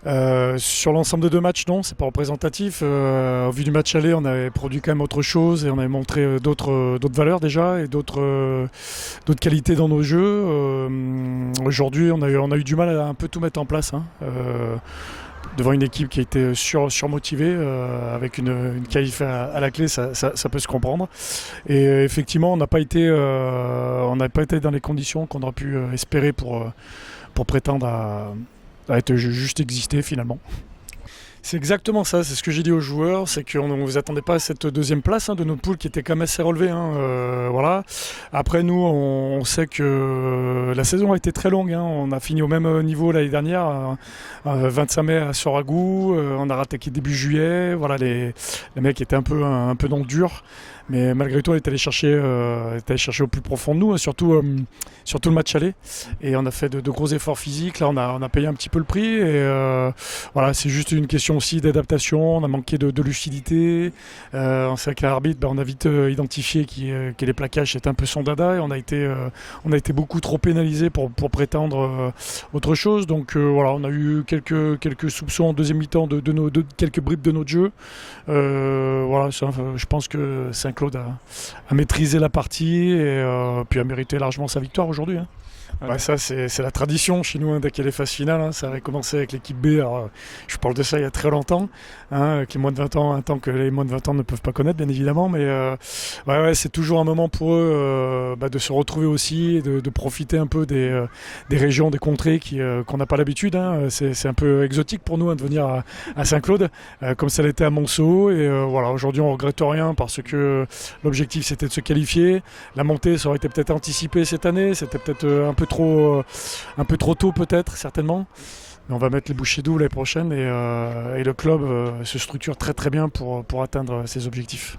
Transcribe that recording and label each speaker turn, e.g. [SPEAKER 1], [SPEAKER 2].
[SPEAKER 1] Sur l'ensemble de 2 matchs, non, c'est pas représentatif. Au vu du match aller, on avait produit quand même autre chose et on avait montré d'autres valeurs déjà et d'autres qualités dans nos jeux. Aujourd'hui, on a eu du mal à un peu tout mettre en place, hein. Devant une équipe qui a été surmotivée, avec une qualif à la clé, ça peut se comprendre. Et effectivement, on n'a pas été dans les conditions qu'on aurait pu espérer pour prétendre à être juste exister finalement. C'est exactement ça, c'est ce que j'ai dit aux joueurs, c'est qu'on ne vous attendait pas à cette deuxième place, hein, de notre poule qui était quand même assez relevée, hein, voilà. Après nous, on sait que la saison a été très longue, hein. On a fini au même niveau l'année dernière, 25 mai à Soragou, on a rattaqué début juillet, voilà, les mecs étaient un peu dans le dur. Mais malgré tout, on est allé chercher au plus profond de nous, hein, surtout le match aller. Et on a fait de gros efforts physiques. Là, on a payé un petit peu le prix. Et voilà, c'est juste une question aussi d'adaptation. On a manqué de lucidité. On sait que l'arbitre, on a vite identifié que les plaquages étaient un peu son dada. Et on a été beaucoup trop pénalisé pour prétendre autre chose. Donc voilà, on a eu quelques soupçons en deuxième mi-temps de quelques bribes de notre jeu. Voilà, je pense que Saint-Claude a maîtrisé la partie et puis a mérité largement sa victoire aujourd'hui, hein. Ouais, ça, c'est la tradition chez nous, hein, dès qu'il y a les phases finales, hein. Ça avait commencé avec l'équipe B. Alors, je parle de ça il y a très longtemps, hein, avec les moins de 20 ans, un temps que les moins de 20 ans ne peuvent pas connaître, bien évidemment. Mais ouais, c'est toujours un moment pour eux de se retrouver aussi et de profiter un peu des régions, des contrées qu'on n'a pas l'habitude, hein. C'est un peu exotique pour nous, hein, de venir à Saint-Claude, comme ça l'était à Monceau. Et voilà, aujourd'hui, on regrette rien parce que l'objectif, c'était de se qualifier. La montée, ça aurait été peut-être anticipé cette année. C'était peut-être un peu trop tôt peut-être, certainement. Mais on va mettre les bouchées doubles l'année prochaine et le club se structure très très bien pour atteindre ses objectifs.